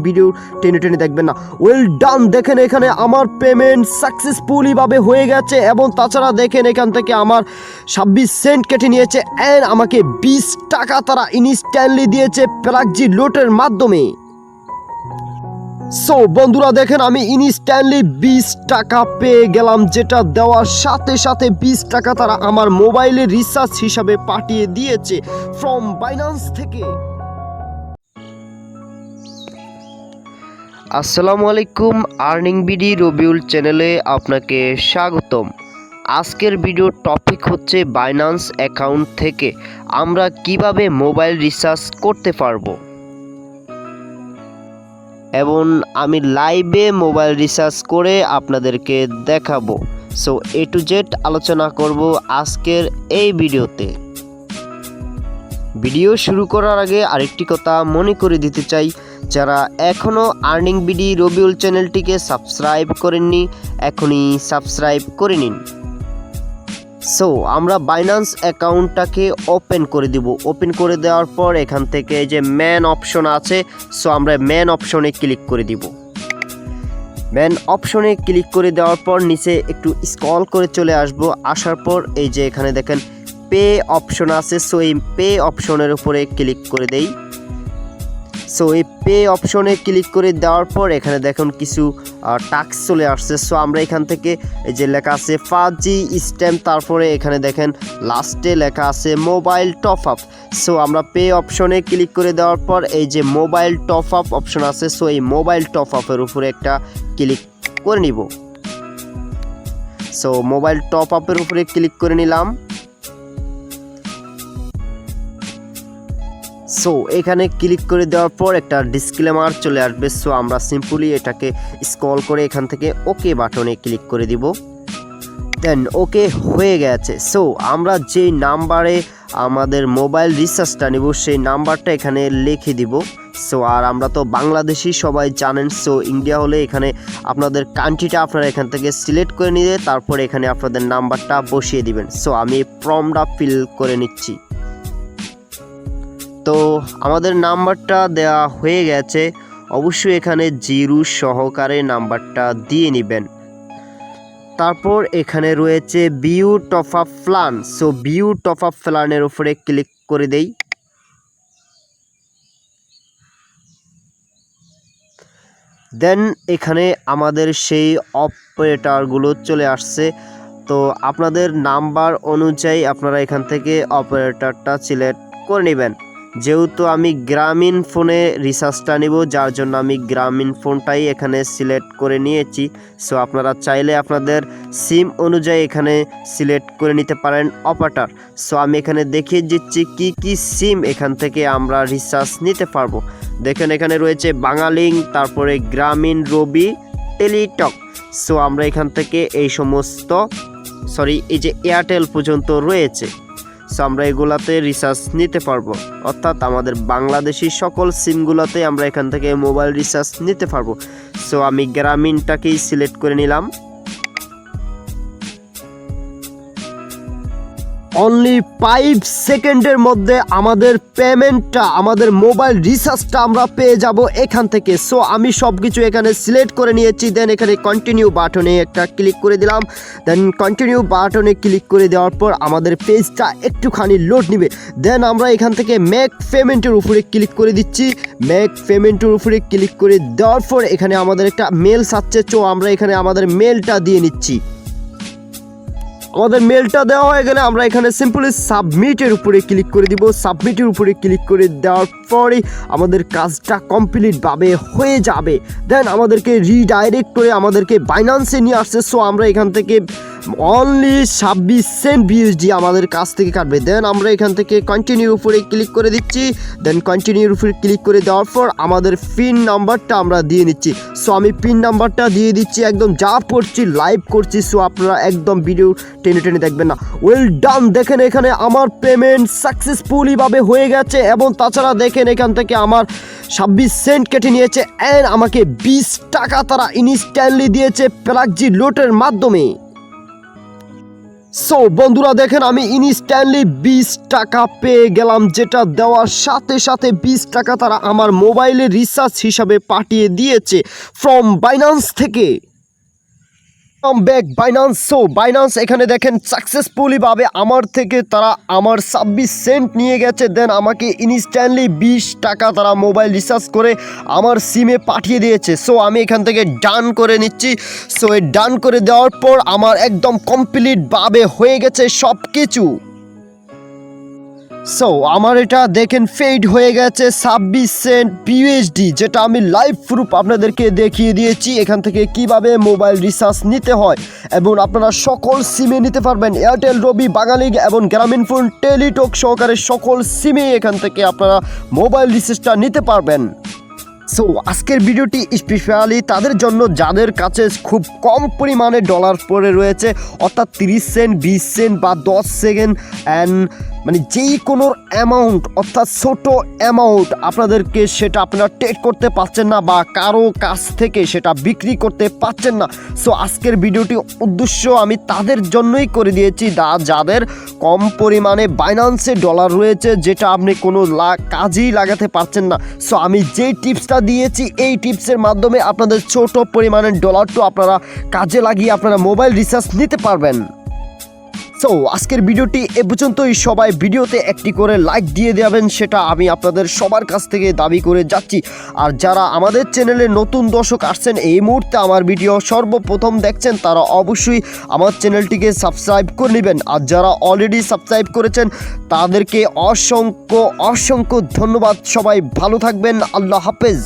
Video টেনে দেখবেন না। ওয়েল ডান, দেখেন এখানে আমার পেমেন্ট সাকসেসফুলি ভাবে হয়ে গেছে এবং তাছাড়া দেখেন এখান থেকে আমার 26 সেন্ট কেটে নিয়েছে অ্যান্ড আমাকে 20 টাকা তারা ইনস্ট্যান্টলি দিয়েছে প্লাগজি লোটের মাধ্যমে। সো বন্ধুরা দেখেন আমি ইনস্ট্যান্টলি 20 টাকা পেয়ে গেলাম, যেটা দেওয়ার সাথে সাথে 20 টাকা তারা আমার মোবাইলে রিচার্জ হিসাবে পাঠিয়ে দিয়েছে ফ্রম বাইন্যান্স থেকে। আসসালামু আলাইকুম, আর্নিং বিডি রবিউল চ্যানেলে আপনাকে স্বাগতম। আজকের ভিডিও টপিক হচ্ছে বাইন্যান্স অ্যাকাউন্ট থেকে আমরা কিভাবে মোবাইল রিচার্জ করতে পারবো এবং আমি লাইভে মোবাইল রিচার্জ করে আপনাদেরকে দেখাবো। সো এ টু জেড আলোচনা করব আজকের এই ভিডিওতে। ভিডিও শুরু করার আগে আরেকটি কথা মনে করে দিতে চাই, যারা এখনও আর্নিং বিডি রবিউল চ্যানেলটিকে সাবস্ক্রাইব করেননি এখনই সাবস্ক্রাইব করে নিন। সো আমরা বাইন্যান্স অ্যাকাউন্টটাকে ওপেন করে দিব। ওপেন করে দেওয়ার পর এখান থেকে যে ম্যান অপশন আছে, সো আমরা ম্যান অপশনে ক্লিক করে দিব। ম্যান অপশনে ক্লিক করে দেওয়ার পর নিচে একটু স্ক্রল করে চলে আসব। আসার পর এই যে এখানে দেখেন পে অপশন আছে, সো এই পে অপশনের উপরে ক্লিক করে দেই। সো এই পে অপশনে ক্লিক করে দেওয়ার পর এখানে দেখুন কিছু টাস্ক চলে আসছে। সো আমরা এখান থেকে এই যে লেখা আছে 5G স্ট্যাম্প, তারপরে এখানে দেখেন লাস্টে লেখা আছে মোবাইল টপ আপ। সো আমরা পে অপশনে ক্লিক করে দেওয়ার পর এই যে মোবাইল টপ আপ অপশন আছে, সো এই মোবাইল টপ আপের উপরে একটা ক্লিক করে নিব। সো মোবাইল টপ আপের উপরে ক্লিক করে নিলাম। সো এখানে ক্লিক করে দেওয়ার পর একটা ডিসক্লেমার চলে আসবে। সো আমরা সিম্পলি এটাকে স্ক্রল করে এখান থেকে ওকে বাটনে ক্লিক করে দিব। দেন ওকে হয়ে গেছে। সো আমরা যেই নাম্বারে আমাদের মোবাইল রিচার্জটা নিব সেই নাম্বারটা এখানে লিখে দিব। সো আর আমরা তো বাংলাদেশি সবাই জানেন। সো ইন্ডিয়া হলে এখানে আপনাদের কান্ট্রিটা আপনারা এখান থেকে সিলেক্ট করে নিয়ে তারপরে এখানে আপনাদের নাম্বারটা বসিয়ে দিবেন। সো আমি ফর্মটা ফিল করে নিচ্ছি। তো আমাদের নাম্বারটা দেওয়া হয়ে গেছে। অবশ্যই এখানে জিরো সহকারে নাম্বারটা দিয়ে নেবেন। তারপর এখানে রয়েছে view top up plan. So view top up প্ল্যানের উপরে ক্লিক করে দেই। দেন এখানে আমাদের সেই অপারেটরগুলো চলে আসছে। তো আপনাদের নাম্বার অনুযায়ী আপনারা এখান থেকে অপারেটরটা সিলেক্ট করে নেবেন। যেহেতু আমি গ্রামীণ ফোনে রিচার্জটা নিব, যার জন্য আমি গ্রামীণ ফোনটাই এখানে সিলেক্ট করে নিয়েছি। সো আপনারা চাইলে আপনাদের সিম অনুযায়ী এখানে সিলেক্ট করে নিতে পারেন অপারেটর। সো আমি এখানে দেখিয়ে দিচ্ছি কি কি সিম এখান থেকে আমরা রিচার্জ নিতে পারবো। দেখেন এখানে রয়েছে বাংলালিংক, তারপরে গ্রামীণ, রবি, টেলিটক। সো আমরা এখান থেকে এই সমস্ত এই যে এয়ারটেল পর্যন্ত রয়েছে। সো আমরা এগুলাতে রিচার্জ নিতে পারবো, অর্থাৎ আমাদের বাংলাদেশি সকল সিমগুলোতে আমরা এখান থেকে মোবাইল রিচার্জ নিতে পারবো। সো আমি গ্রামীণটাকেই সিলেক্ট করে নিলাম। অনলি 5 সেকেন্ডের মধ্যে আমাদের পেমেন্টটা, আমাদের মোবাইল রিচার্জটা আমরা পেয়ে যাব এখান থেকে। সো আমি সব কিছু এখানে সিলেক্ট করে নিয়েছি। দেন এখানে কন্টিনিউ বাটনে একটা ক্লিক করে দিলাম। দেন কন্টিনিউ বাটনে ক্লিক করে দেওয়ার পর আমাদের পেজটা একটুখানি লোড নেবে। দেন আমরা এখান থেকে মেক পেমেন্টের উপরে ক্লিক করে দিচ্ছি। মেক পেমেন্টের উপরে ক্লিক করে দেওয়ার পর এখানে আমাদের একটা মেল চাচ্ছে। তো আমরা এখানে আমাদের মেলটা দিয়ে নিচ্ছি। আমাদের মেলটা দেওয়া হয়ে গেলে আমরা এখানে সিম্পলি সাবমিটের উপরে ক্লিক করে দিব। সাবমিটের উপরে ক্লিক করে দেওয়ার পরে আমাদের কাজটা কমপ্লিটভাবে হয়ে যাবে। দেন আমাদেরকে রিডাইরেক্ট করে আমাদেরকে বাইন্যান্সে নিয়ে আসছে। সো আমরা এখান থেকে অনলি 26 সেন্ট বিএসডি আমাদের কাছ থেকে কাটবে। দেন আমরা এখান থেকে কন্টিনিউর উপরে ক্লিক করে দিচ্ছি। দেন কন্টিনিউর উপরে ক্লিক করে দেওয়ার পর আমাদের পিন নাম্বারটা আমরা দিয়ে নিচ্ছি। সো আমি পিন নাম্বারটা দিয়ে দিচ্ছি, একদম যা পড়ছি লাইভ করছি। সো আপনারা একদম ভিডিও টেনে দেখবেন না। ওয়েল ডান, দেখেন এখানে আমার পেমেন্ট সাকসেসফুলি ভাবে হয়ে গেছে এবং তাছাড়া দেখেন এখান থেকে আমার 26 সেন্ট কেটে নিয়েছে অ্যান্ড আমাকে 20 টাকা তারা ইনস্ট্যান্টলি দিয়েছে প্লাগজি লোটের মাধ্যমে। সো বন্ধুরা দেখেন আমি ইনস্ট্যান্টলি 20 টাকা পেয়ে গেলাম, যেটা দেওয়ার সাথে সাথে 20 টাকা তারা আমার মোবাইলে রিচার্জ হিসাবে পাঠিয়ে দিয়েছে ফ্রম বাইন্যান্স থেকে। Back Binance. সো বাইন্যান্স এখানে দেখেন সাকসেসফুলি ভাবে আমার থেকে তারা আমার 26 সেন্ট নিয়ে গেছে, দেন আমাকে ইনস্ট্যান্টলি 20 টাকা তারা মোবাইল রিচার্জ করে আমার সিমে পাঠিয়ে দিয়েছে। সো আমি এখান থেকে ডান করে নিচ্ছি। সো এই ডান করে দেওয়ার পর আমার একদম কমপ্লিটভাবে হয়ে গেছে সব কিছু। সো আমার এটা দেখেন ফেড হয়ে গেছে 26 সেন্ট পিউএসডি, যেটা আমি লাইভ প্রুফ আপনাদেরকে দেখিয়ে দিয়েছি এখান থেকে কিভাবে মোবাইল রিচার্জ নিতে হয়, এবং আপনারা সকল সিমে নিতে পারবেন। এয়ারটেল, রবি, বাংলালিংক এবং গ্রামীণফোন টেলিটক সহকারে সকল সিমে এখান থেকে আপনারা মোবাইল রিচার্জটা নিতে পারবেন। সো আজকের ভিডিওটি স্পেশালি তাদের জন্য যাদের কাছে খুব কম পরিমাণে ডলার পড়ে রয়েছে, অর্থাৎ 30 সেন্ট, 20 সেন্ট বা 10 সেকেন্ড অ্যান্ড মানে যেই কোনো অ্যামাউন্ট, অর্থাৎ ছোট অ্যামাউন্ট আপনাদেরকে সেটা আপনারা ট্রেড করতে পারছেন না বা কারো কাছ থেকে সেটা বিক্রি করতে পারছেন না। সো আজকের ভিডিওটি উদ্দেশ্য আমি তাদের জন্যই করে দিয়েছি যাদের কম পরিমাণে বাইন্যান্সে ডলার রয়েছে, যেটা আপনি কোনো কাজেই লাগাতে পারছেন না। সো আমি যেই টিপসটা দিয়েছি এই টিপসের মাধ্যমে আপনাদের ছোট পরিমাণের ডলারটা আপনারা কাজে লাগিয়ে আপনারা মোবাইল রিচার্জ নিতে পারবেন। সো আজকের ভিডিওটি এ পর্যন্তই। সবাই ভিডিওতে একটি করে লাইক দিয়ে দেবেন, সেটা আমি আপনাদের সবার কাছ থেকে দাবি করে যাচ্ছি। আর যারা আমাদের চ্যানেলে নতুন দর্শক আসছেন, এই মুহূর্তে আমার ভিডিও সর্বপ্রথম দেখছেন, তারা অবশ্যই আমার চ্যানেলটিকে সাবস্ক্রাইব করে নেবেন। আর যারা অলরেডি সাবস্ক্রাইব করেছেন তাদেরকে অসংখ্য অসংখ্য ধন্যবাদ। সবাই ভালো থাকবেন। আল্লাহ হাফেজ।